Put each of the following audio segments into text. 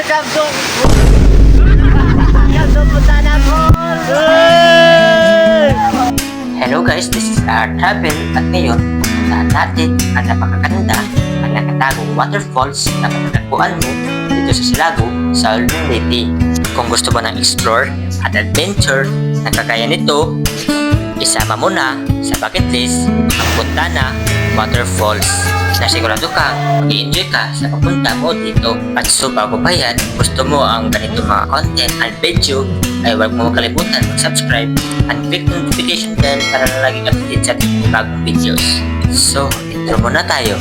Hello guys, this is our travel at ngayon puntahan natin ang napakaganda at nakatagong waterfalls na matatagpuan mo dito sa Silago, Southern Leyte. Kung gusto mo ng explore at adventure na kagaya nito, isama mo na sa bucket list ang Puntana Waterfalls na sigurado kang mag-i-enjoy ka sa papunta mo dito. At so bago pa yan, gusto mo ang ganito mga content and video, ay huwag mo makalimutan mag-subscribe and click notification bell para laging update sa ating bagong videos. So, intro muna tayo.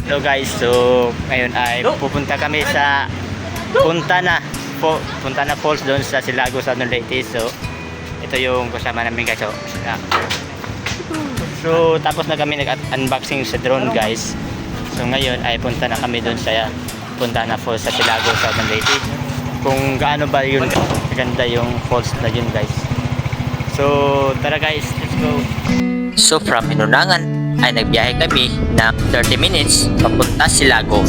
Hello guys, so ngayon ay pupunta kami sa Puntana Falls doon sa Silago, Southern Leyte. So ito yung kasama namin guys. So tapos na kami nag-unboxing sa drone guys. So ngayon ay punta na kami doon sa Puntana Falls sa Silago, Southern Leyte. Kung gaano ba yun maganda yung falls na yun guys. So tara guys, let's go. So from Hinunangan ay nagbiyahe kami ng 30 minutes papunta Silago.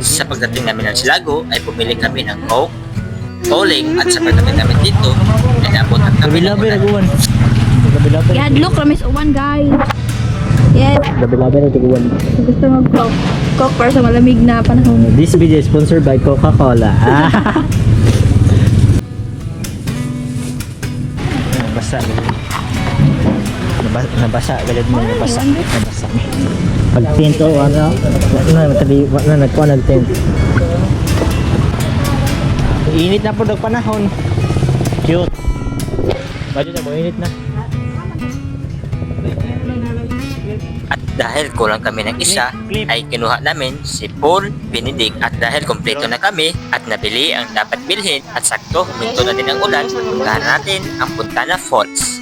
Sa pagdating namin ng Silago ay pumili kami ng Coke, Oling at sa pagdating namin dito ay naabutan kami ng ulan. Ihadlok ramis uwan guys. Yes. Labi-labi na tiguan. Gusto mag-coke. Coke para sa malamig na panahon. This video is sponsored by Coca-Cola. Nabasa. Nabasa galid mo, nabasa. Pag tent o ano, nagkuha nag-tent. Init na po ng panahon. Cute. Bakit na mo, init na. At dahil kulang kami ng isa, ay kinuha namin si Paul Benedict. At dahil kompleto na kami at nabili ang dapat bilhin at sakto huminto na din ang ulan, puntahan natin ang Puntana Falls.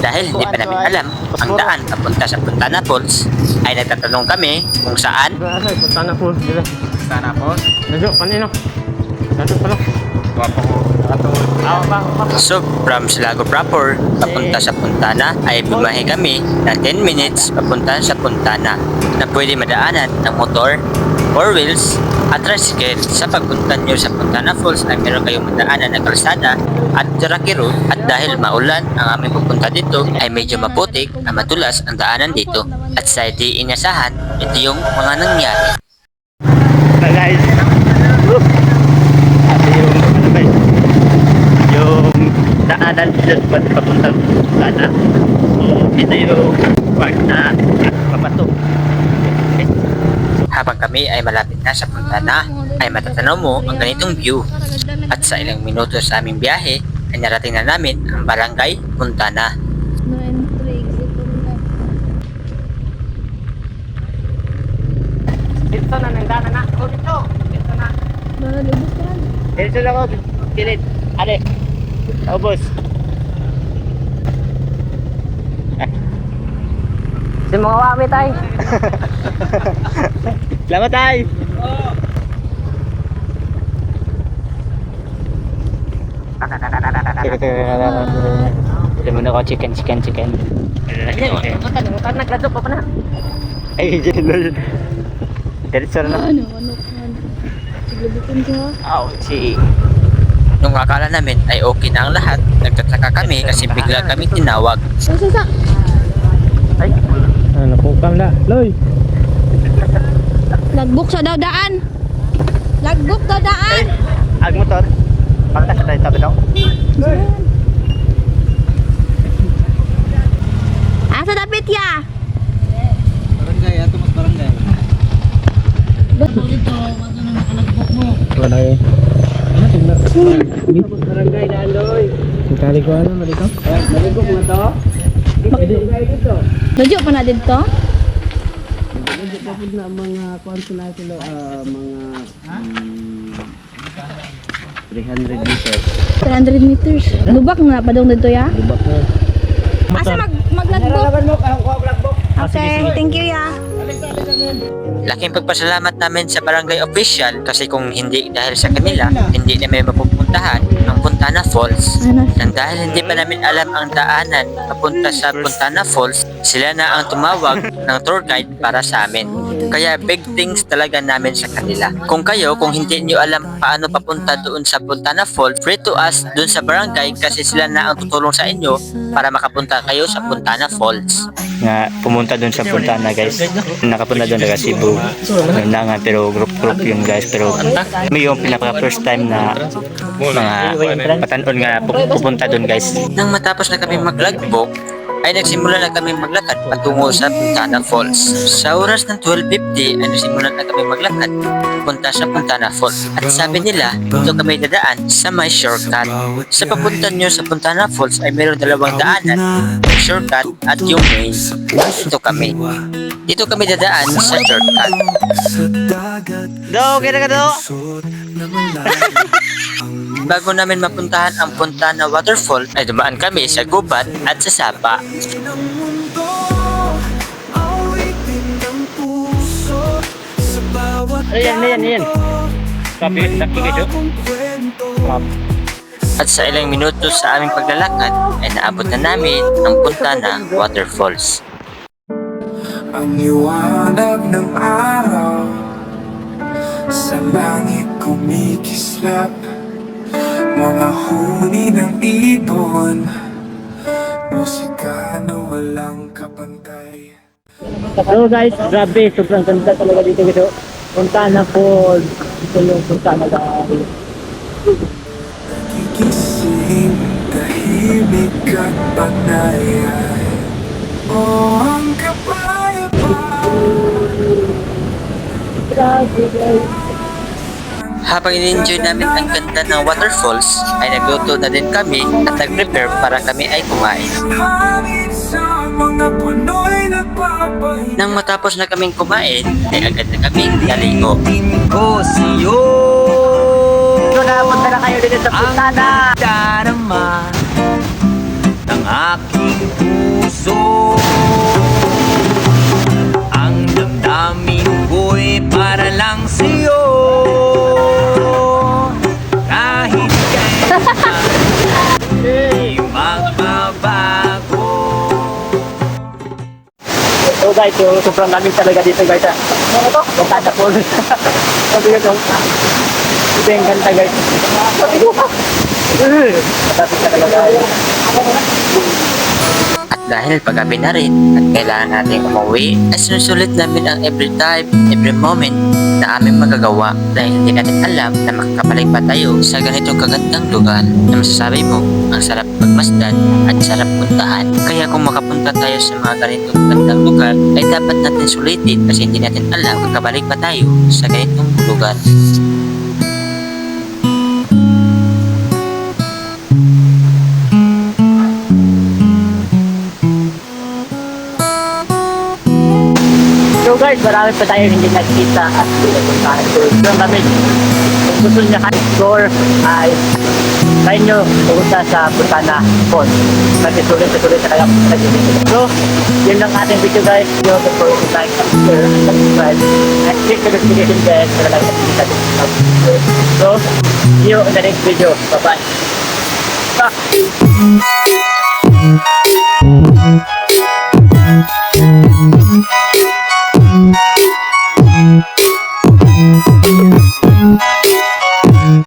Dahil hindi pa namin alam ang daan papunta sa Puntana Falls, ay nagtatanong kami kung saan. Puntana Falls dito. Puntana Falls? Nadyo, kanino? Nadyo pala. So from Silago proper papunta sa Puntana ay bumahe kami na 10 minutes papunta sa Puntana na pwede madaanan ng motor, 4 wheels at tricycle. Sa pagpunta nyo sa Puntana Falls ay meron kayong madaanan na kalsada at Cherokee Road. At dahil maulan ang aming pupunta dito ay medyo maputik at madulas ang daanan dito. At sa di inasahan, ito yung mga nangyari. Guys, yung daanan dito papunta Puntana. So ito yung part na papatok. Habang kami ay malapit na sa Puntana, ay matatanaw mo ang ganitong view. At sa ilang minuto sa aming biyahe, ay narating na namin ang Barangay Puntana. No entry, exit na. Dito na nang daanan na. O dito. Dito na. Lubos ka lang. Dito lang ako. Kilit. Ale. Ubos. Si mga wami tayo. Salamat tayo. Limunan ko chicken. Mutan nagladok pa na. Ay, jello. Diretso na. Ano? Siglabutan ka. Si nung akala namin ay okay na ang lahat, nagtataka kami kasi bigla kami tinawag. Sasa. Ay, napukam na. Loy. Lagbuk sa daw daan. Lagbuk daw daan. Ag motor. Pagtas sa tabi daw. Asa dapit ya? Barangay, ato mas barangay. Wala eh. Barangay na aloy. Kali ko ano dito? Naligog na to. Lujo pa na dito? Naligog pa po na mga konsula sila, mga 300 meters. 300 meters. Lubak na pa daw dito ya? Lubak na. Asa maglagbok? Okay, thank you ya. Laking pagpasalamat namin sa barangay official kasi kung hindi dahil sa kanila, hindi namin mapupuntahan ang Puntana Falls. Nang dahil hindi pa namin alam ang daanan papunta sa Puntana Falls, sila na ang tumawag ng tour guide para sa amin. Kaya big things talaga namin sa kanila. Kung hindi nyo alam paano papunta doon sa Puntana Falls, free to ask doon sa barangay kasi sila na ang tutulong sa inyo para makapunta kayo sa Puntana Falls. Nga pumunta doon sa Puntana guys. Nakapunta doon daga Cebu. Na nga pero group yun guys, pero may yung pinaka first time na mga patanon nga pupunta doon guys. Nang matapos na kami maglagbok, ay nagsimula na kami maglakad patungo sa Puntana Falls. Sa oras ng 12:50 ay nagsimula na kami maglakad punta sa Puntana Falls. At sabi nila, dito kami dadaan sa may shortcut. Sa papunta nyo sa Puntana Falls ay mayroong dalawang daanan, yung shortcut at yung main. Dito kami dadaan sa shortcut. Do, kaya ka do. Bago namin mapuntahan ang Puntana Waterfall ay dumaan kami sa gubat at sa sapa. Ayan. Sabi kayo. At sa ilang minuto sa aming paglalakad ay naabot na namin ang Puntana Waterfalls. Ang liwanag ng araw sa langit kumikislap, mga huni ng ibon, musika na walang kapantay. So guys, grabe, sobrang ganda talaga dito guys. Puntana Falls. Ito yung Puntana dahil. Nagigising, tahimik at panayan. Oh, ang Habang in-enjoy namin ang ganda ng waterfalls, ay nagluto na din kami at nag-prepare para kami ay kumain. hangin sa mga puno'y nagpapahinga. Nang matapos na kaming kumain, ay agad na kaming naligo. So napunta na kayo dito sa Puntana. Darama ng aking puso, ang damdamin ko'y para lang sa'yo. Kahit kailan di magbabago. So guys, so sobrang lamig talaga dito guys. Ano to? Puntana Falls. Sabi ko to. Ito yung ganda guys. Matapos talaga tayo. At dahil paggabi na rin at kailangan natin umuwi, ay sinusulit namin ang every time, every moment na aming magagawa dahil hindi natin alam na makakabalik pa tayo sa ganitong kagandang lugar na masasabi mo ang sarap magmasdan at sarap puntahan. Kaya kung makapunta tayo sa mga ganitong kagandang lugar ay dapat natin sulitin kasi hindi natin alam makakabalik pa tayo sa ganitong lugar. So guys, marami pa tayo hindi nakikita at pinupuntahan ko. So kami, kung gusto niya ka-explore ay tayo nyo pupunta sa Puntana Falls. Kasi sulit talaga pupunta dito. So, yun lang ating video guys. Don't forget to like, share, subscribe, and click the notification bell para lang nakikita dito. So, see you in the next video. Bye-bye.